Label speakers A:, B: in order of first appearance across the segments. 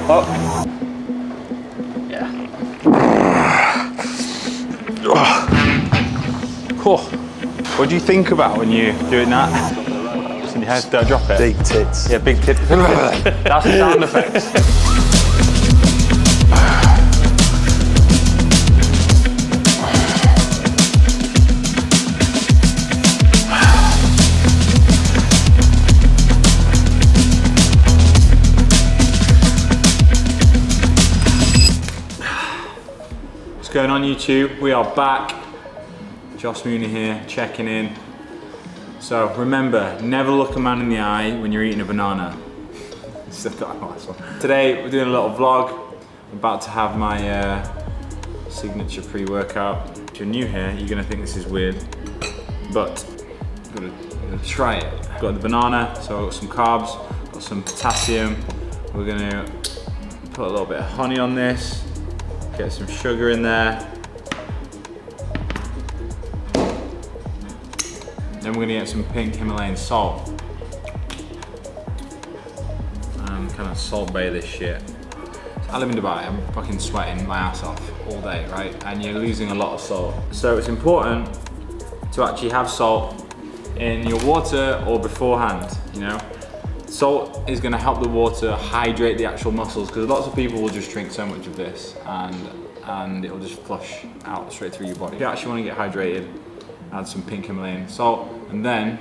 A: Oh. Yeah. Cool. What do you think about when you're doing that? Just in your head, don't drop it.
B: Big tits.
A: Yeah, big tits. That's the sound effects. What's going on YouTube? We are back. Josh Mooney here, checking in. So remember, never look a man in the eye when you're eating a banana. Today we're doing a little vlog. I'm about to have my signature pre-workout. If you're new here, you're gonna think this is weird, but I'm gonna try it. I've got the banana, so I've got some carbs, got some potassium. We're gonna put a little bit of honey on this, get some sugar in there. Then we're gonna get some pink Himalayan salt. And kind of salt bay this shit. So I live in Dubai, I'm fucking sweating my ass off all day, right? And you're losing a lot of salt. So it's important to actually have salt in your water or beforehand, you know? Salt is gonna help the water hydrate the actual muscles, because lots of people will just drink so much of this and it'll just flush out straight through your body. If you actually wanna get hydrated, add some pink Himalayan salt, and then,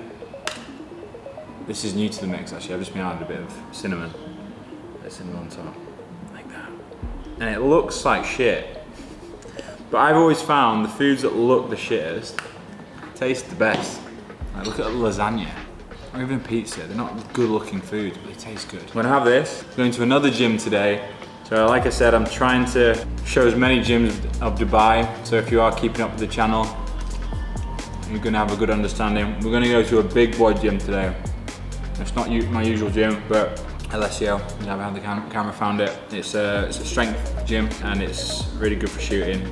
A: this is new to the mix actually, I've just been adding a bit of cinnamon. Cinnamon on top, like that. And it looks like shit, but I've always found the foods that look the shittest taste the best. Like look at lasagna, or even pizza, they're not good looking foods, but they taste good. I'm gonna have this, I'm going to another gym today. So like I said, I'm trying to show as many gyms of Dubai, so if you are keeping up with the channel, you're gonna have a good understanding. We're gonna go to a big boy gym today. It's not my usual gym, but Alessio, I had the camera found it. It's a strength gym and it's really good for shooting,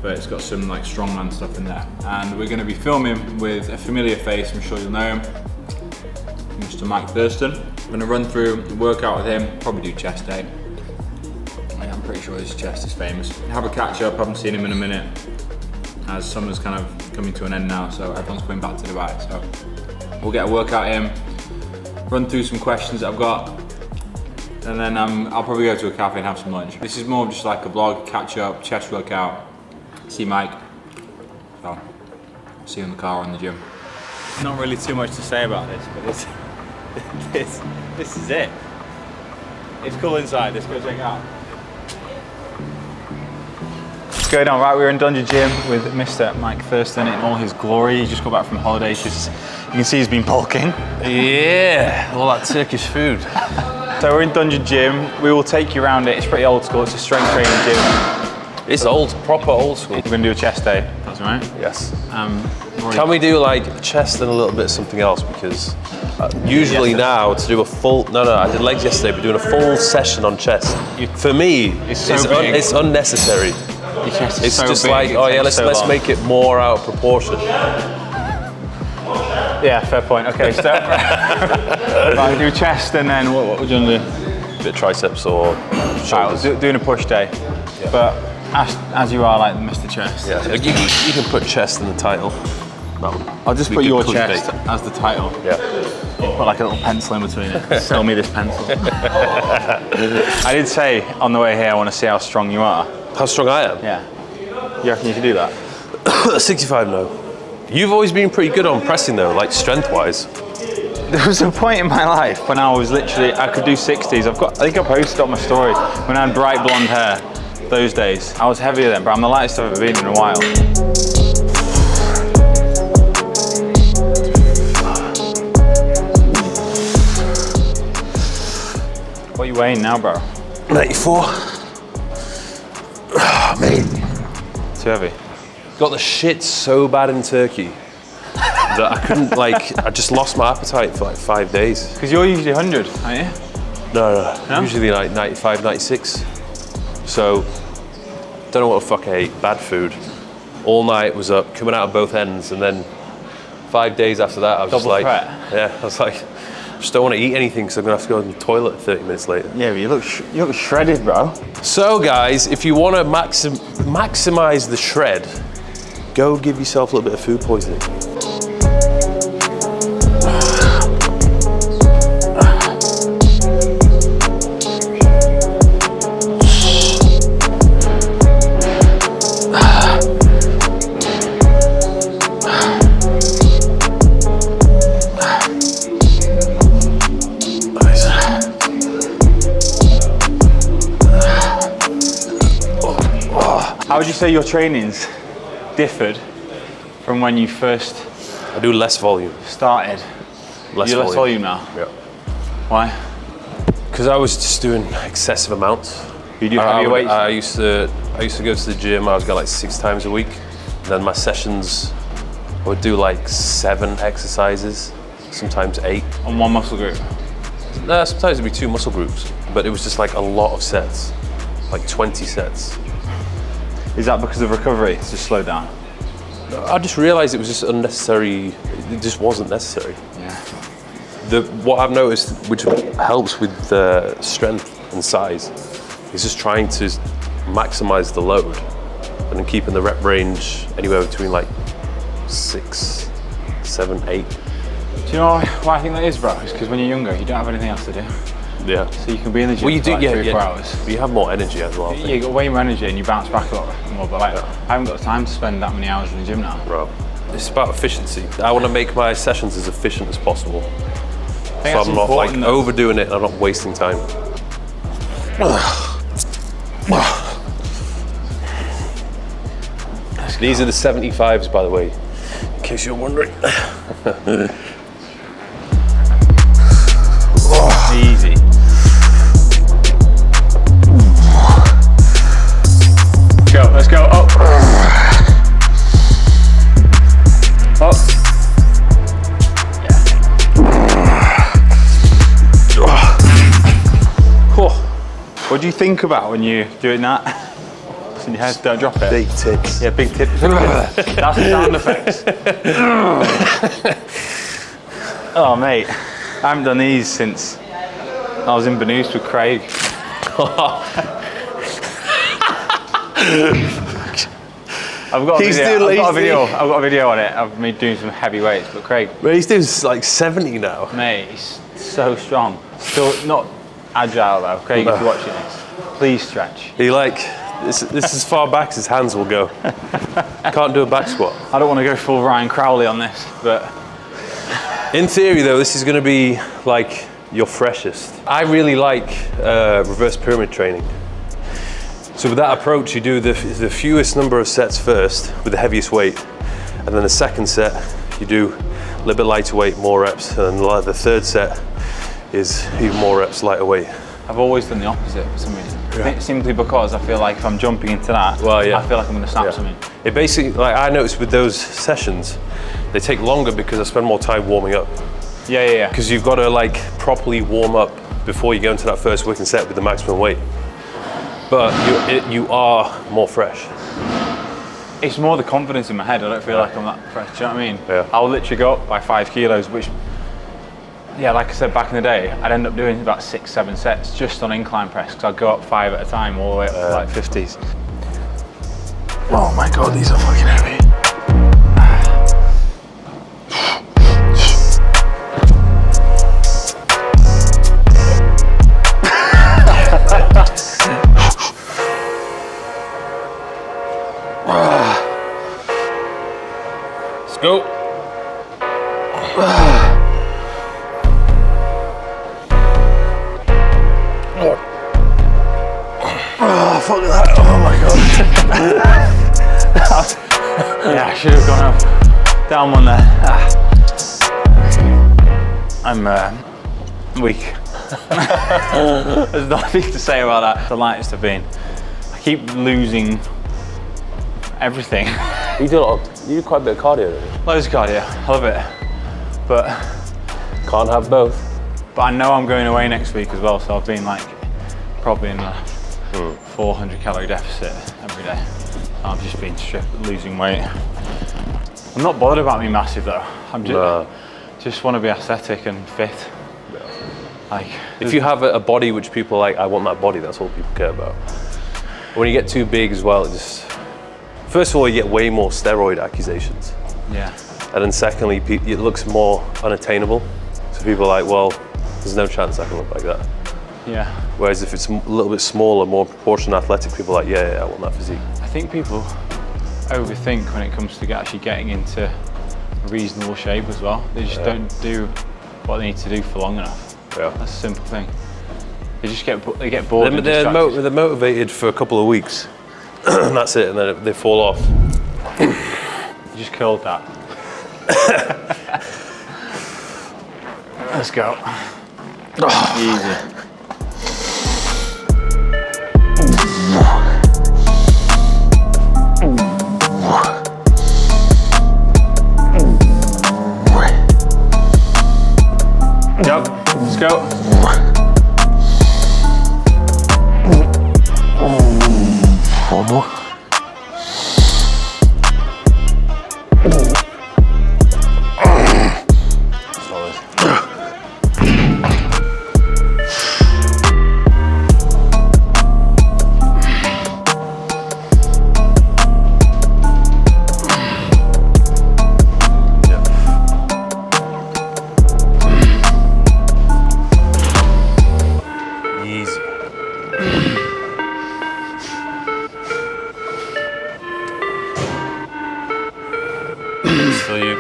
A: but it's got some like strongman stuff in there. And we're gonna be filming with a familiar face, I'm sure you'll know him, Mr. Mike Thurston. I'm gonna run through the workout with him, probably do chest day. I'm pretty sure his chest is famous. Have a catch up, haven't seen him in a minute, as summer's kind of coming to an end now, so everyone's coming back to Dubai. So we'll get a workout in, run through some questions that I've got, and then I'll probably go to a cafe and have some lunch. This is more of just like a vlog, catch up, chest workout, see Mike. So, see you in the car or in the gym. Not really too much to say about this, but this is it. It's cool inside, let's go check it out. What's going on? Right, we're in Dungeon Gym with Mr. Mike Thurston in all his glory. He just got back from holiday, you can see he's been bulking.
B: Yeah, all that Turkish food.
A: So we're in Dungeon Gym. We will take you around it. It's pretty old school. It's a strength training gym.
B: It's old, proper old school.
A: We're gonna do a chest day. That's all right?
B: Yes. Can we do like chest and a little bit of something else? Because usually now to do a full, no, I did legs yesterday, but doing a full session on chest, for me, it's unnecessary. It's
A: so
B: just
A: big,
B: like, oh yeah, let's make it more out of proportion.
A: Yeah, fair point. Okay, so right, do chest and then what would you want to do?
B: A bit of triceps or shoulders.
A: Doing a push day. Yeah. But as you are like Mr. Chest.
B: Yeah, you can put chest in the title.
A: I'll just put your chest as the title.
B: Yeah.
A: Put like a little pencil in between it. Sell me this pencil. I did say on the way here, I want to see how strong you are.
B: How strong I am?
A: Yeah. You reckon you can do that?
B: 65 no. You've always been pretty good on pressing though, like strength-wise.
A: There was a point in my life when I was literally, I could do 60s. I think I posted on my stories when I had bright blonde hair those days. I was heavier then, but I'm the lightest I've ever been in a while. What are you weighing now, bro?
B: 94. Oh, mate.
A: Too heavy.
B: Got the shit so bad in Turkey that I couldn't, like, I just lost my appetite for like 5 days.
A: Because you're usually 100, aren't you?
B: No, usually like 95, 96. So, don't know what the fuck I ate, bad food. All night was up, coming out of both ends, and then 5 days after that I was just like, yeah, I was like, Just don't want to eat anything because I'm going to have to go to the toilet 30 minutes later.
A: Yeah, but you look shredded, bro.
B: So guys, if you want to maximize the shred, go give yourself a little bit of food poisoning.
A: How would you say your training's differed from when you first
B: I do less volume.
A: started?
B: Less
A: volume now?
B: Yeah.
A: Why?
B: Because I was just doing excessive amounts.
A: You do heavy weights?
B: I used to go to the gym. I was going like 6 times a week. And then my sessions, I would do like 7 exercises, sometimes 8.
A: On one muscle group?
B: No, sometimes it'd be 2 muscle groups, but it was just like a lot of sets, like 20 sets.
A: Is that because of recovery to slow down?
B: I just realized it was just unnecessary. It just wasn't necessary.
A: Yeah.
B: What I've noticed, which helps with the strength and size, is just trying to maximize the load and then keeping the rep range anywhere between like 6, 7, 8.
A: Do you know why I think that is, bro? It's because when you're younger, you don't have anything else to do.
B: Yeah.
A: So you can be in the gym
B: Well, you
A: for
B: do,
A: like 3 or 4 hours.
B: But you have more energy as well.
A: Yeah, you got way more energy and you bounce back a lot more. But like, I haven't got the time to spend that many hours in the gym now.
B: Bro, it's about efficiency. I want to make my sessions as efficient as possible. So I'm not like overdoing it and I'm not wasting time. These are the 75s, by the way, in case you're wondering.
A: Easy. Let's go. Up. Up. Cool. What do you think about when you're doing that? So your head, don't drop it.
B: Big tits.
A: Yeah, big tits. That's the sound effects. Oh, mate. I haven't done these since I was in Benoist with Craig. I've got a video on it of me doing some heavy weights, but Craig.
B: But he's doing like 70 now.
A: Mate, he's so strong. Still not agile though. Craig, if you're watching this, please stretch.
B: He like, this is as far back as his hands will go. Can't do a back squat.
A: I don't want to go full Ryan Crowley on this, but.
B: In theory though, this is going to be like your freshest. I really like reverse pyramid training. So with that approach, you do the fewest number of sets first with the heaviest weight, and then the second set, you do a little bit lighter weight, more reps, and then the third set is even more reps, lighter weight.
A: I've always done the opposite for some reason. Yeah. Simply because I feel like if I'm jumping into that, I feel like I'm going to snap something.
B: It basically, like I noticed with those sessions, they take longer because I spend more time warming up.
A: Yeah.
B: Because you've got to like properly warm up before you go into that first working set with the maximum weight. But you are more fresh.
A: It's more the confidence in my head. I don't feel like I'm that fresh. Do you know what I mean?
B: Yeah.
A: I'll literally go up by 5 kilos, which, yeah, like I said back in the day, I'd end up doing about 6, 7 sets just on incline press because I'd go up 5 at a time all the way up to like 50s.
B: Oh my God, these are fucking heavy. Let's go. Oh, fuck that. Oh my God.
A: Yeah, I should have gone up. Down one there. I'm weak. There's nothing to say about that. The lightest I've been. I keep losing everything.
B: You do quite a bit of cardio, don't you?
A: Loads of cardio, I love it. But
B: can't have both.
A: But I know I'm going away next week as well, so I've been like probably in a 400 calorie deficit every day. I've just been losing weight. I'm not bothered about being massive though. I'm just want to be aesthetic and fit. Like,
B: if you have a body which people are like, I want that body, that's all people care about. When you get too big as well, it just, first of all, you get way more steroid accusations.
A: Yeah.
B: And then secondly, it looks more unattainable. So people are like, well, there's no chance I can look like that.
A: Yeah.
B: Whereas if it's a little bit smaller, more proportional athletic, people are like, yeah, I want that physique.
A: I think people overthink when it comes to actually getting into reasonable shape as well. They just don't do what they need to do for long enough.
B: Yeah.
A: That's a simple thing. They just get bored.
B: They're motivated for a couple of weeks, and that's it, and then they fall off.
A: You just killed that. Let's go. Easy. Yep, let's go.
B: One more. So you.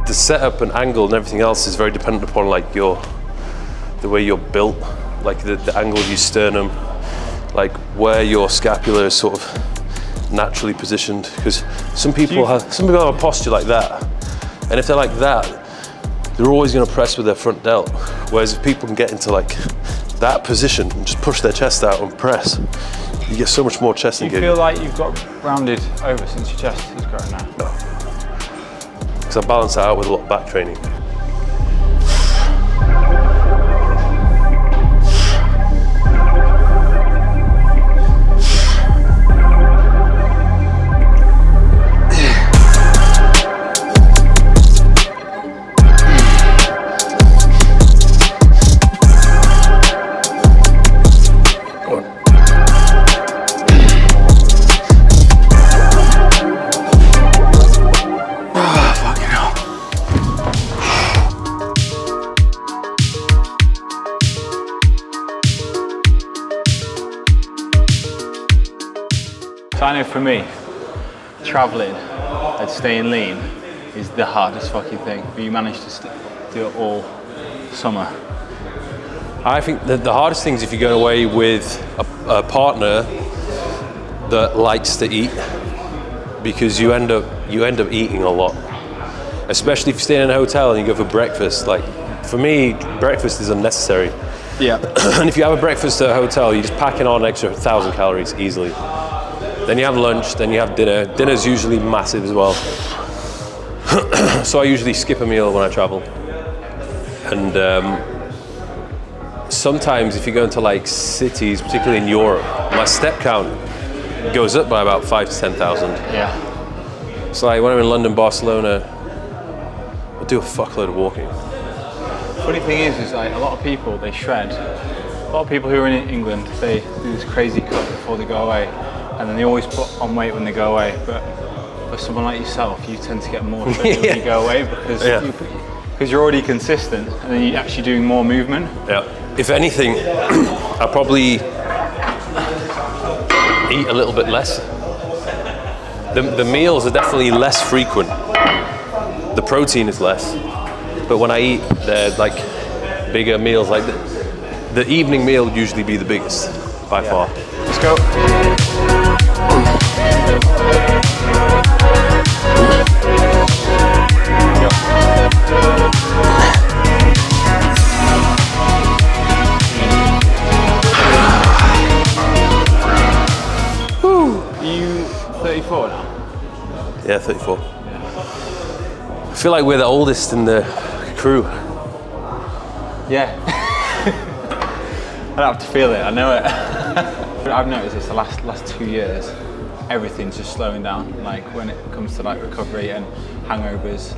B: Setup and angle and everything else is very dependent upon like the way you're built, like the angle of your sternum, like where your scapula is sort of naturally positioned. Because some people have a posture like that, and if they're like that, they're always going to press with their front delt. Whereas if people can get into like that position and just push their chest out and press, you get so much more chest engagement.
A: Do you feel like you've got rounded over since your chest has grown now?
B: No. Because I balance it out with a lot of back training.
A: So I know for me, traveling and staying lean is the hardest fucking thing, but you managed to do it all summer.
B: I think that the hardest thing is if you're going away with a partner that likes to eat, because you end up eating a lot, especially if you stay in a hotel and you go for breakfast. Like for me, breakfast is unnecessary.
A: Yeah.
B: And if you have a breakfast at a hotel, you're just packing on an extra 1,000 calories easily. Then you have lunch, then you have dinner. Dinner's usually massive as well. So I usually skip a meal when I travel. And sometimes if you go into like cities, particularly in Europe, my step count goes up by about 5,000 to 10,000.
A: Yeah.
B: So like when I'm in London, Barcelona, I do a fuckload of walking.
A: Funny thing is like a lot of people, they shred. A lot of people who are in England, they do this crazy cut before they go away. And then they always put on weight when they go away. But for someone like yourself, you tend to get more shredded when you go away because you're already consistent and then you're actually doing more movement.
B: Yeah. If anything, I probably eat a little bit less the meals are definitely less frequent. The protein is less, but when I eat like bigger meals, like the evening meal would usually be the biggest by far.
A: Let's go. Woo. Are you 34 now?
B: Yeah, 34. I feel like we're the oldest in the crew.
A: Yeah. I don't have to feel it, I know it. I've noticed this the last 2 years, everything's just slowing down, like when it comes to like recovery and hangovers.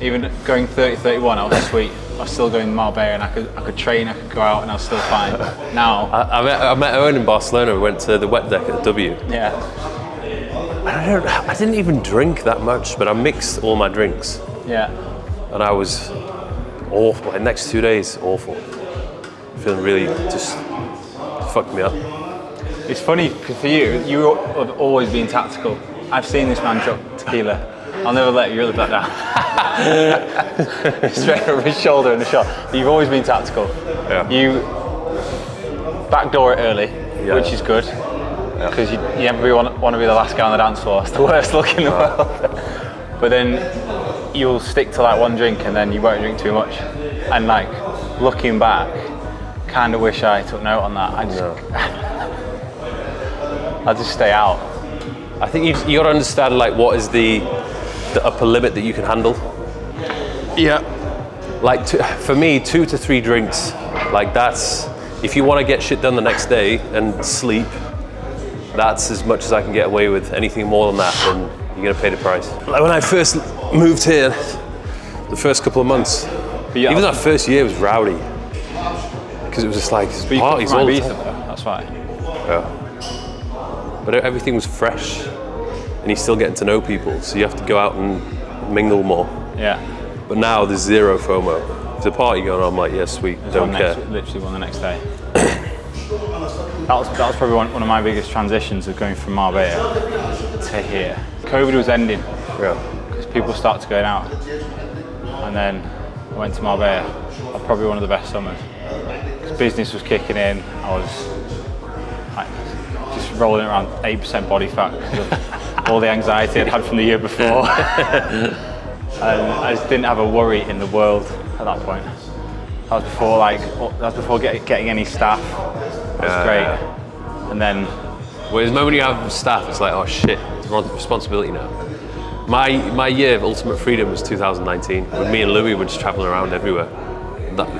A: Even going 30, 31, I was sweet. I was still going Marbella and I could train, I could go out and I was still fine. Now...
B: I met Owen in Barcelona, we went to the wet deck at the W.
A: Yeah.
B: I didn't even drink that much, but I mixed all my drinks.
A: Yeah.
B: And I was awful, like next 2 days, awful. Feeling really just fucked me up.
A: It's funny, because for you have always been tactical. I've seen this man drop tequila. I'll never let you really back down. Straight over his shoulder in the shot. You've always been tactical.
B: Yeah.
A: You backdoor it early, which is good. Because you never want to be the last guy on the dance floor. It's the worst look in the world. But then you'll stick to like one drink and then you won't drink too much. And like, looking back, kind of wish I took note on that. I'll just stay out.
B: I think you got to understand like what is the upper limit that you can handle.
A: Yeah.
B: Like for me, 2 to 3 drinks, like that's, if you want to get shit done the next day and sleep, that's as much as I can get away with. Anything more than that, then you're gonna pay the price. Like when I first moved here, the first couple of months, even that first year was rowdy. Because it was just like parties all the time.
A: That's why.
B: Yeah. But everything was fresh, and you're still getting to know people, so you have to go out and mingle more.
A: Yeah.
B: But now there's zero FOMO. If there's a party going on, I'm like, yeah, sweet, don't care.
A: Literally one the next day. That was probably one of my biggest transitions of going from Marbella to here. COVID was ending.
B: Yeah.
A: Because people started going out. And then I went to Marbella. Had probably one of the best summers. Because business was kicking in. I was like, just rolling around 8% body fat because of all the anxiety I'd had from the year before. And I just didn't have a worry in the world at that point. That was before getting any staff. That was great. And then...
B: Well, the moment you have staff, it's like, oh shit, it's responsibility now. My year of ultimate freedom was 2019, when me and Louis were just traveling around everywhere.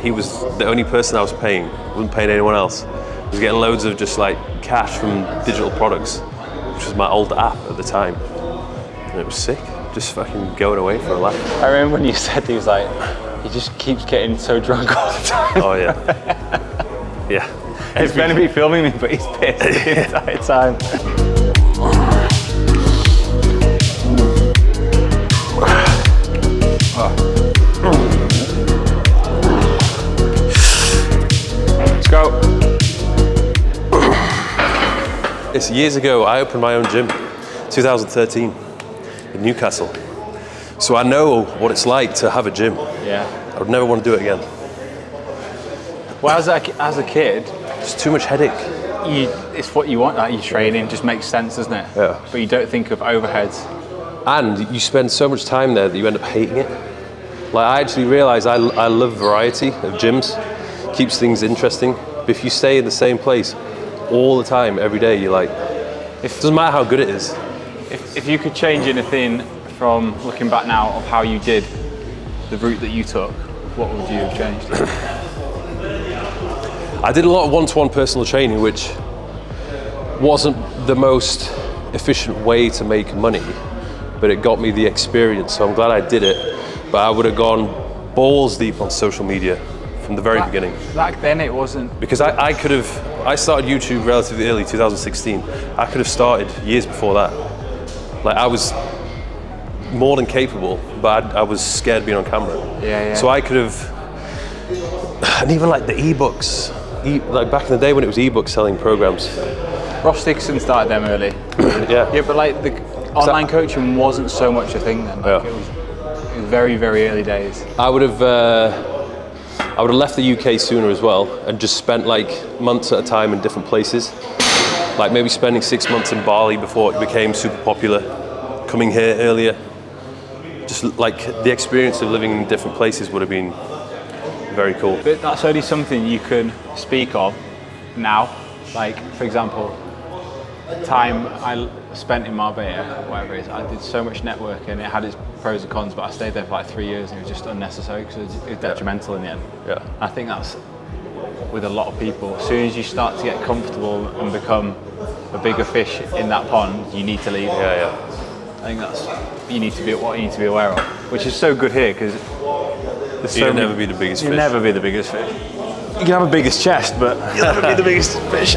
B: He was the only person I was paying, wasn't paying anyone else. I was getting loads of just like cash from digital products, which was my old app at the time. And it was sick, just fucking going away for a laugh.
A: I remember when you said, he was like, he just keeps getting so drunk all the time.
B: Oh yeah. Yeah.
A: He's meant to be filming me, but he's pissed the entire time. Let's go.
B: It's years ago, I opened my own gym, 2013, in Newcastle. So I know what it's like to have a gym.
A: Yeah.
B: I would never want to do it again.
A: Well, as a kid,
B: it's too much headache.
A: It's what you want, like your training just makes sense, doesn't it?
B: Yeah.
A: But you don't think of overheads.
B: And you spend so much time there that you end up hating it. Like I actually realised I love variety of gyms. Keeps things interesting. But if you stay in the same place all the time, every day, you're like, it doesn't matter how good it is.
A: If you could change anything from looking back now of how you did the route that you took, what would you have changed?
B: I did a lot of one-to-one personal training, which wasn't the most efficient way to make money, but it got me the experience, so I'm glad I did it. But I would have gone balls deep on social media from the very beginning.
A: Back then it wasn't.
B: Because I started YouTube relatively early, 2016. I could have started years before that. Like I was more than capable, but I was scared being on camera.
A: Yeah.
B: So I could have, and even like the ebooks, like back in the day when it was ebooks selling programs.
A: Ross Dixon started them early.
B: Yeah.
A: Yeah, but like online coaching wasn't so much a thing then. Like, it was very, very early days.
B: I would have left the UK sooner as well, and just spent like months at a time in different places. Like maybe spending 6 months in Bali before it became super popular, coming here earlier. Just like the experience of living in different places would have been very cool.
A: But that's only something you can speak of now. Like, for example, time I spent in Marbella, whatever it is, I did so much networking. It had its pros and cons, but I stayed there for like 3 years and it was just unnecessary because it was detrimental in the end.
B: Yeah. I
A: think that's with a lot of people. As soon as you start to get comfortable and become a bigger fish in that pond, you need to leave.
B: Yeah.
A: I think that's what you need to be aware of, which is so good here because
B: you'll never be the biggest fish.
A: You'll never be the biggest fish. You can have a biggest chest, but you'll never be the biggest fish.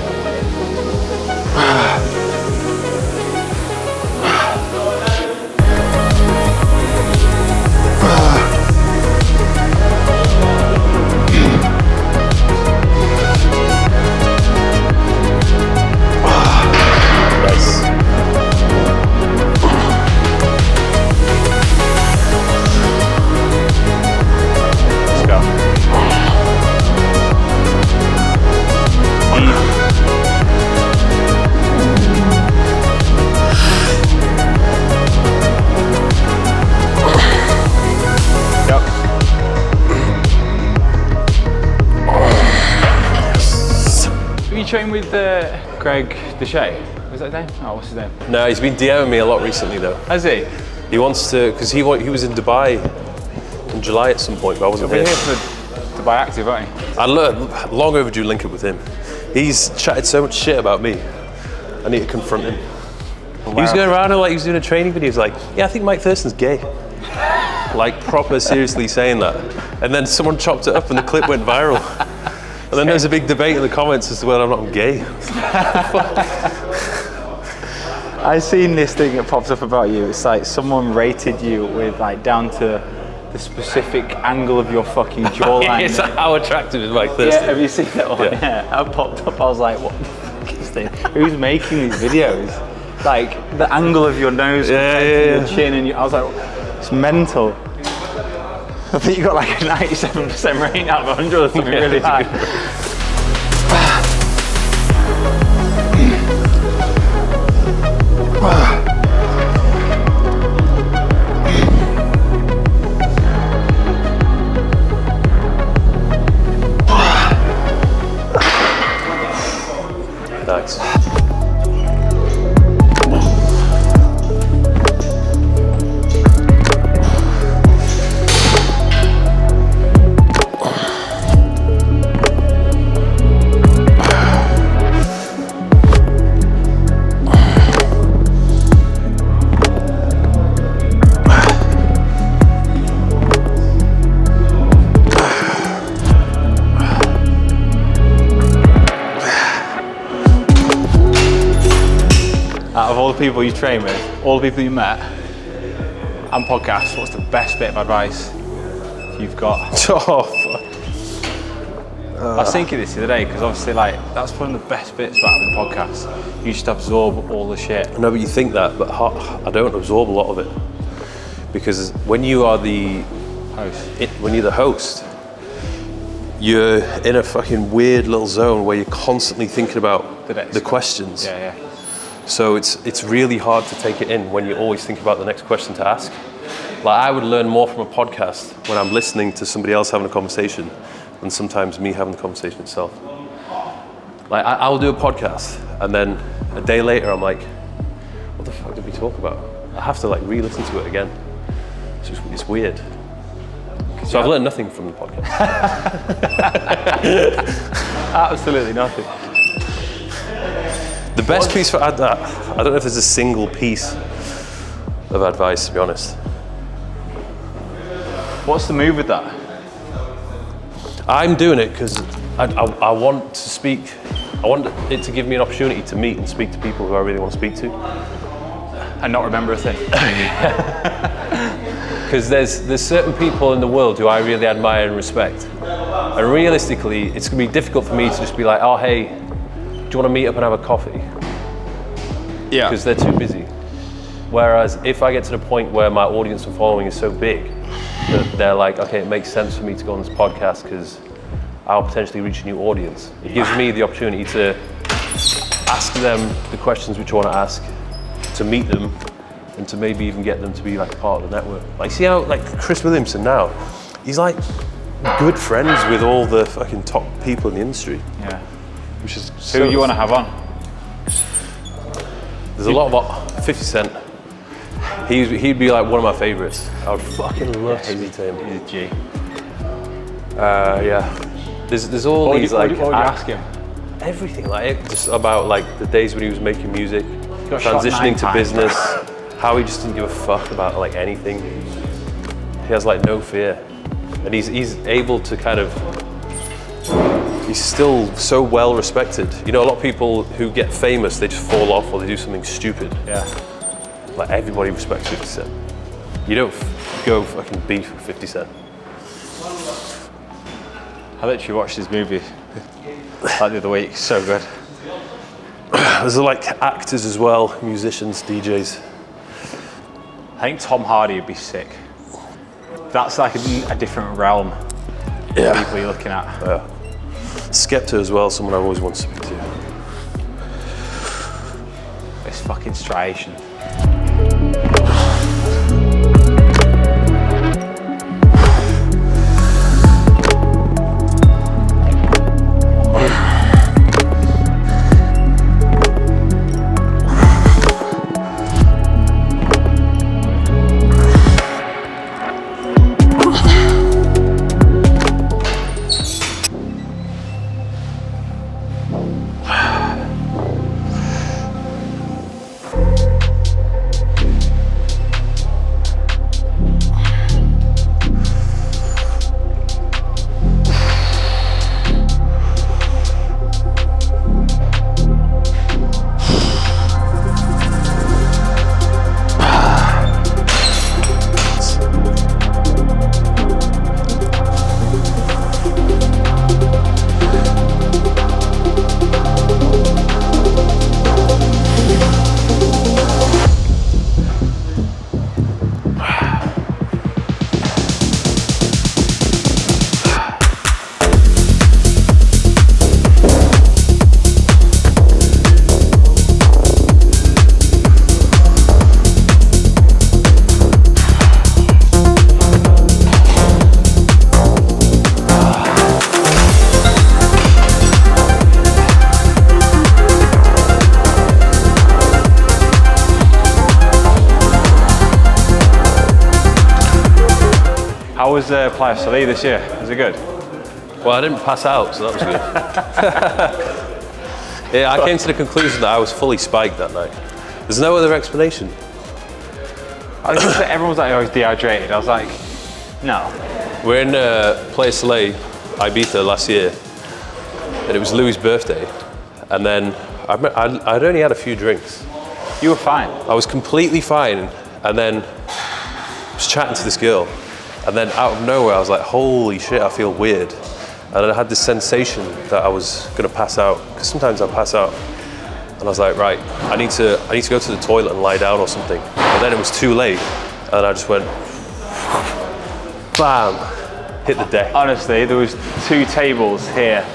A: Train with Greg Deshay. Was that his name? Oh, what's his name?
B: No, he's been DMing me a lot recently though.
A: Has he?
B: He wants to, because he was in Dubai in July at some point, but I wasn't
A: here.
B: He'll
A: be here for Dubai Active, aren't he?
B: I long overdue link up with him. He's chatted so much shit about me. I need to confront him. Wow. He was going around and like he was doing a training video. He was like, yeah, I think Mike Thurston's gay. Like proper seriously saying that. And then someone chopped it up and the clip went viral. And then there's a big debate in the comments as to whether I'm not gay.
A: I seen this thing that pops up about you. It's like someone rated you with like down to the specific angle of your fucking jawline.
B: It's like, how attractive is Mike Thurston?
A: Yeah, have you seen that one? Yeah. I popped up, I was like, what the fuck is this? Who's making these videos? Like the angle of your nose, your chin, and I was like, it's mental. I think you got like a 97% rating out of 100 or something really high.
B: Nice.
A: Out of all the people you train with, all the people you met, and podcasts, what's the best bit of advice you've got?
B: Oh, fuck.
A: I was thinking this the other day, because obviously like, that's one of the best bits about having podcasts. You just absorb all the shit.
B: No, but you think that, but I don't absorb a lot of it. Because when you are the host, you're in a fucking weird little zone where you're constantly thinking about the questions.
A: Yeah.
B: So it's really hard to take it in when you always think about the next question to ask. Like I would learn more from a podcast when I'm listening to somebody else having a conversation than sometimes me having the conversation itself. Like I'll do a podcast and then a day later I'm like, what the fuck did we talk about? I have to like re-listen to it again. It's weird. So I've learned nothing from the podcast.
A: Absolutely nothing.
B: The best piece for I don't know if there's a single piece of advice, to be honest.
A: What's the move with that?
B: I'm doing it because I want to speak. I want it to give me an opportunity to meet and speak to people who I really want to speak to.
A: And not remember a thing.
B: Because there's certain people in the world who I really admire and respect. And realistically, it's going to be difficult for me to just be like, oh, hey, do you want to meet up and have a coffee?
A: Yeah.
B: Because they're too busy. Whereas if I get to the point where my audience and following is so big that they're like, okay, it makes sense for me to go on this podcast because I'll potentially reach a new audience. It gives me the opportunity to ask them the questions which I want to ask, to meet them, and to maybe even get them to be like a part of the network. Like, see how like Chris Williamson now, he's like good friends with all the fucking top people in the industry.
A: Yeah.
B: Which is
A: Who do you want to have on?
B: There's a lot of 50 Cent. He'd be like one of my favorites. I would fucking love to meet him.
A: He's a G.
B: Yeah. There's all these like.
A: What would you ask him?
B: Everything, like just about like the days when he was making music,
A: got shot 9
B: transitioning to
A: times.
B: business, how he just didn't give a fuck about like anything. He has like no fear, and he's able to kind of. He's still so well respected. You know, a lot of people who get famous, they just fall off or they do something stupid.
A: Yeah.
B: Like everybody respects 50 Cent. You don't go fucking beef with 50 Cent.
A: I literally watched his movie like the other week. So good.
B: There's like actors as well, musicians, DJs.
A: I think Tom Hardy would be sick. That's like a different realm.
B: Yeah.
A: Of people you're looking at.
B: Yeah. Skepta as well, someone I always want to speak to.
A: This fucking striation. How was Playa Soleil this year? Was it good?
B: Well, I didn't pass out, so that was good. Yeah, I came to the conclusion that I was fully spiked that night. There's no other explanation.
A: I was just, everyone was like, I was dehydrated. I was like, no.
B: We're in Playa Soleil, Ibiza last year, and it was Louis' birthday. And then I'd only had a few drinks.
A: You were fine.
B: I was completely fine, and then I was chatting to this girl, and then out of nowhere I was like, holy shit, I feel weird. And then I had this sensation that I was gonna pass out, because sometimes I pass out. And I was like, right, I need to go to the toilet and lie down or something. But then it was too late, and I just went, bam, hit the deck.
A: Honestly, there was 2 tables here.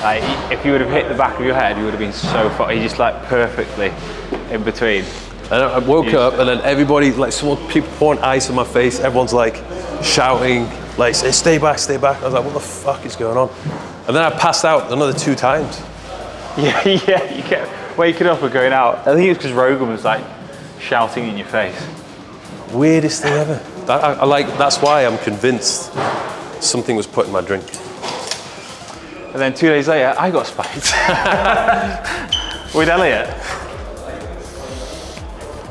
A: Like, if you would have hit the back of your head, you would have been so far. You just like perfectly in between.
B: And I woke up, and then everybody, like, people pouring ice on my face. Everyone's like shouting, like, stay back, stay back. I was like, what the fuck is going on? And then I passed out another 2 times.
A: Yeah, you kept waking up and going out. I think it's because Rogan was like shouting in your face.
B: Weirdest thing ever. That's why I'm convinced something was put in my drink.
A: And then 2 days later, I got spiked. With Elliot.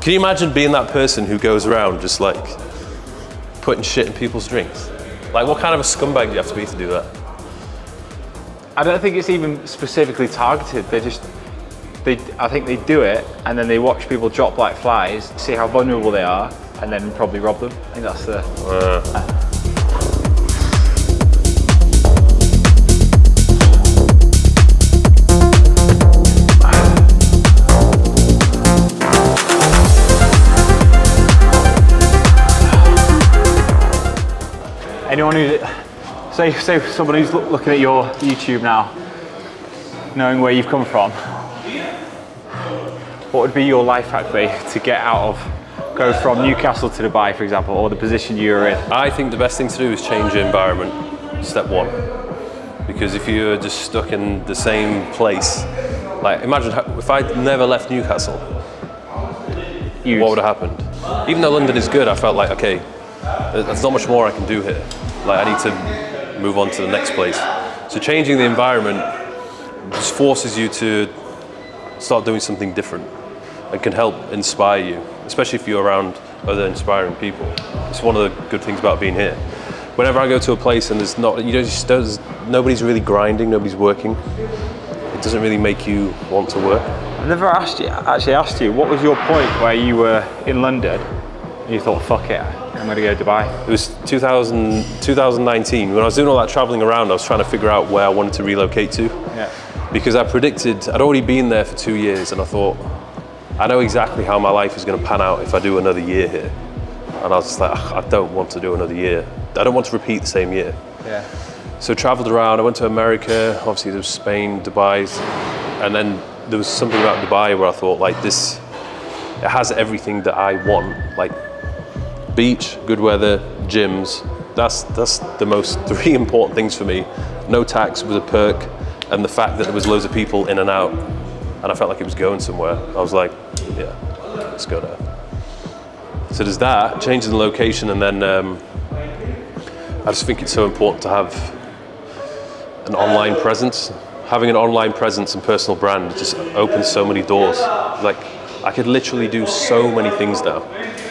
B: Can you imagine being that person who goes around just like putting shit in people's drinks? Like, what kind of a scumbag do you have to be to do that?
A: I don't think it's even specifically targeted. I think they do it, and then they watch people drop like flies, see how vulnerable they are, and then probably rob them. I think that's the... anyone who, say someone who's looking at your YouTube now, knowing where you've come from, what would be your life hack be to get out of, go from Newcastle to Dubai, for example, or the position you were in?
B: I think the best thing to do is change your environment, step one. Because if you're just stuck in the same place, like imagine if I'd never left Newcastle, what would have happened? Even though London is good, I felt like, okay, there's not much more I can do here. Like I need to move on to the next place. So changing the environment just forces you to start doing something different and can help inspire you, especially if you're around other inspiring people. It's one of the good things about being here. Whenever I go to a place and there's not, nobody's really grinding, nobody's working, it doesn't really make you want to work.
A: I've never actually asked you, what was your point where you were in London and you thought, fuck it, I'm going to go to Dubai?
B: It was 2019. When I was doing all that traveling around, I was trying to figure out where I wanted to relocate to. Yeah. Because I predicted, I'd already been there for 2 years and I thought, I know exactly how my life is going to pan out if I do another year here. And I was just like, I don't want to do another year. I don't want to repeat the same year. Yeah. So traveled around, I went to America, obviously there was Spain, Dubai, and then there was something about Dubai where I thought like this, it has everything that I want, like beach, good weather, gyms. That's the most 3 important things for me. No tax was a perk, and the fact that there was loads of people in and out, and I felt like it was going somewhere. I was like, yeah, let's go there. So there's that, changing the location, and then I just think it's so important to have an online presence. Having an online presence and personal brand just opens so many doors. Like, I could literally do so many things now.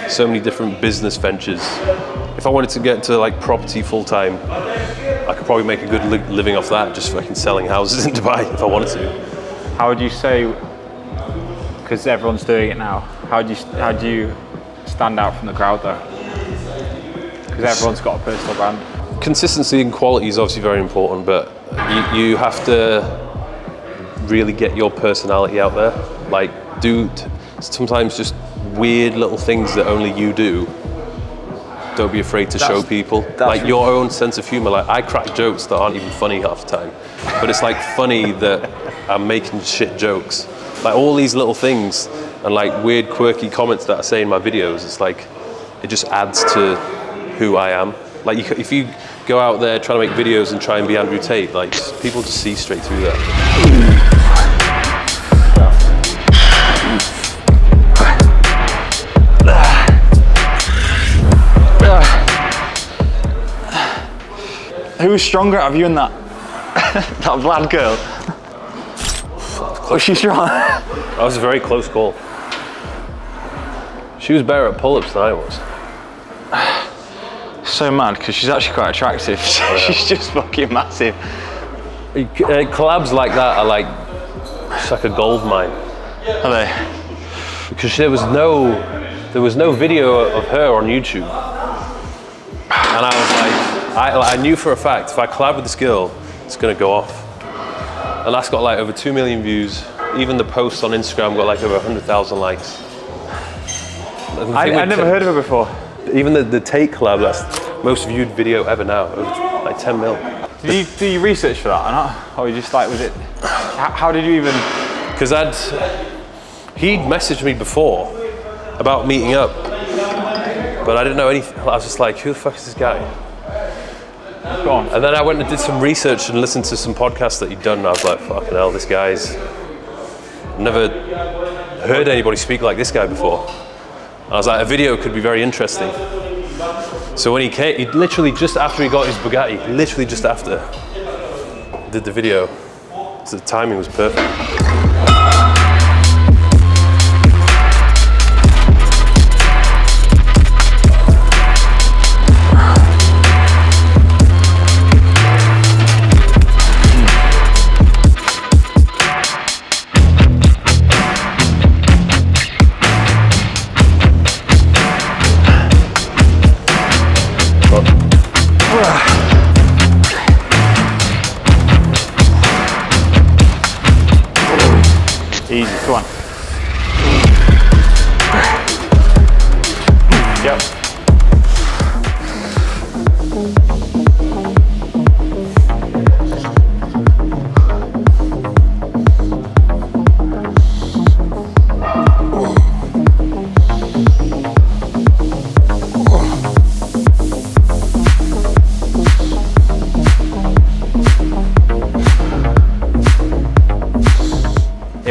B: So many different business ventures. If I wanted to get into like property full time, I could probably make a good living off that, just fucking selling houses in Dubai if I wanted to.
A: How would you say, because everyone's doing it now, how do you stand out from the crowd though? Because everyone's got a personal brand.
B: Consistency and quality is obviously very important, but you have to really get your personality out there. Like, sometimes just weird little things that only you do. Don't be afraid to show people. Like your own sense of humor. Like I crack jokes that aren't even funny half the time, but it's like funny that I'm making shit jokes. Like all these little things and like weird quirky comments that I say in my videos, it's like, it just adds to who I am. Like if you go out there trying to make videos and try and be Andrew Tate, like people just see straight through that.
A: Who was stronger out of you and that? That blonde girl? Was she strong?
B: That was a very close call. She was better at pull-ups than I was.
A: So mad, because she's actually quite attractive. She's just fucking massive.
B: Collabs like that are like, it's like a gold mine.
A: Are they?
B: Because there was no video of her on YouTube. And I was like, I knew for a fact, if I collab with this girl, it's gonna go off. And that's got like over 2 million views. Even the post on Instagram got like over 100,000 likes.
A: I never heard of her before.
B: Even the Tate collab, that's most viewed video ever now, over like 10 mil.
A: Did you do your research for that or not? Or you just like, was it, how did you even?
B: Because he'd messaged me before about meeting up, but I didn't know anything. I was just like, who the fuck is this guy?
A: Go on.
B: And then I went and did some research and listened to some podcasts that he'd done, and I was like, fucking hell, this guy's, never heard anybody speak like this guy before. And I was like, a video could be very interesting. So when he came, he literally just after he got his Bugatti, literally just after, did the video. So the timing was perfect.
A: Easy, come on. Yep. Here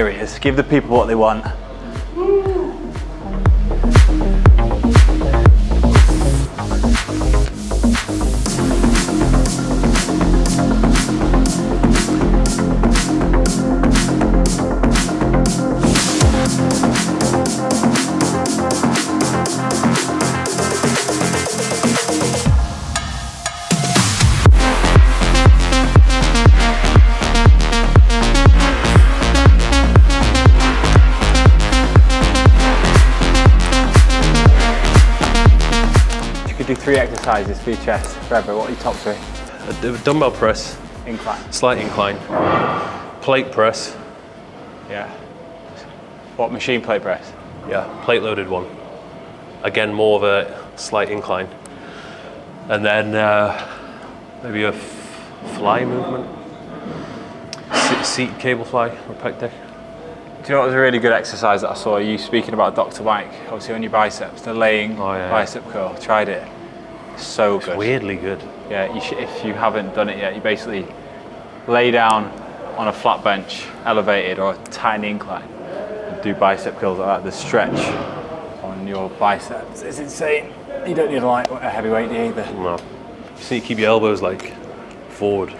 A: he is. Give the people what they want. Do 3 exercises for your chest forever. What are your top 3?
B: A dumbbell press.
A: Incline.
B: Slight incline. Plate press.
A: Yeah. What, machine plate press?
B: Yeah, plate loaded one. Again, more of a slight incline. And then maybe a fly movement. Seat cable fly or pec deck.
A: Do you know what was a really good exercise that I saw you speaking about Dr. Mike? Obviously on your biceps, the laying bicep curl. Tried it. So good.
B: It's weirdly good.
A: Yeah, if you haven't done it yet, you basically lay down on a flat bench, elevated or a tiny incline, and do bicep curls like that. The stretch on your biceps is insane. You don't need a heavy weight either.
B: No. Just need to keep your elbows like forward.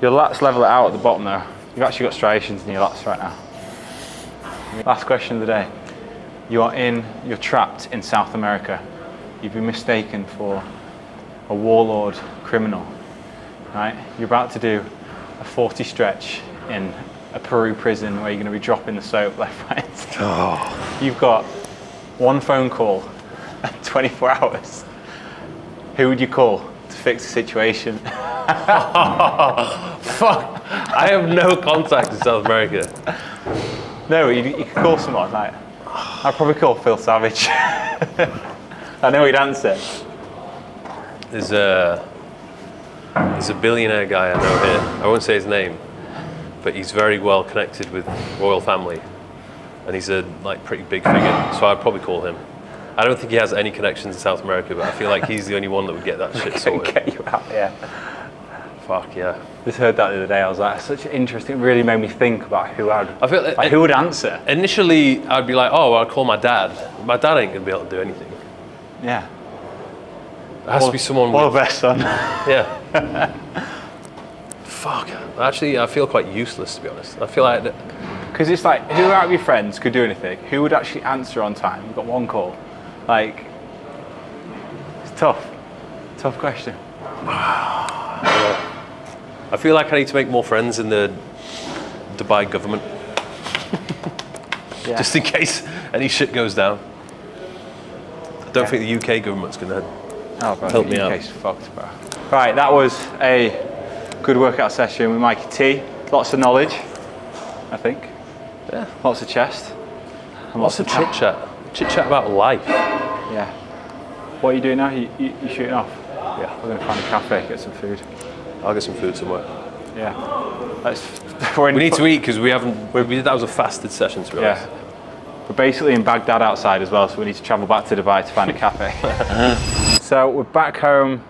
A: Your lats level it out at the bottom though. You've actually got striations in your lats right now. Last question of the day. You're trapped in South America. You've been mistaken for a warlord criminal, right? You're about to do a 40 stretch in a Peru prison where you're going to be dropping the soap left, right.
B: Oh.
A: You've got one phone call and 24 hours. Who would you call to fix the situation?
B: Fuck. I have no contact in South America.
A: No, you could call someone, like, I'd probably call Phil Savage. I know he'd answer.
B: There's a billionaire guy I know here. I won't say his name, but he's very well connected with royal family, and he's a pretty big figure. So I'd probably call him. I don't think he has any connections in South America, but I feel like he's the only one that would get that shit sorted.
A: Get you out, yeah.
B: Fuck yeah.
A: Just heard that the other day. I was like, such interesting. It really made me think about who who would answer.
B: Initially, I'd be like, oh, well, I'd call my dad. My dad ain't gonna be able to do anything.
A: Yeah.
B: It has to be someone.
A: What a best son.
B: Yeah. Fuck. Actually, I feel quite useless, to be honest. I feel like
A: because it's like, who out of your friends could do anything? Who would actually answer on time? You've got one call. Like, it's tough. Tough question.
B: Yeah. I feel like I need to make more friends in the Dubai government.
A: Yeah.
B: Just in case any shit goes down. I don't think the UK government's going to help me out.
A: The UK's fucked, bro. Right, that was a good workout session with Mikey T. Lots of knowledge, I think.
B: Yeah.
A: Lots of chest. And
B: lots of chit chat. Chit chat about life.
A: Yeah. What are you doing now? You shooting off?
B: Yeah.
A: We're going to find a cafe, get some food.
B: I'll get some food somewhere.
A: Yeah.
B: We need to eat because that was a fasted session, to be honest.
A: Yeah. We're basically in Baghdad outside as well, so we need to travel back to Dubai to find a cafe. So we're back home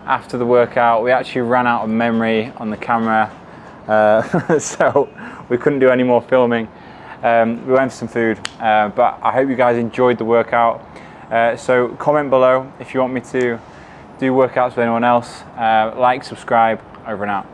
A: after the workout. We actually ran out of memory on the camera, so we couldn't do any more filming. We went for some food, but I hope you guys enjoyed the workout. So comment below if you want me to do workouts with anyone else. Like, subscribe, over and out.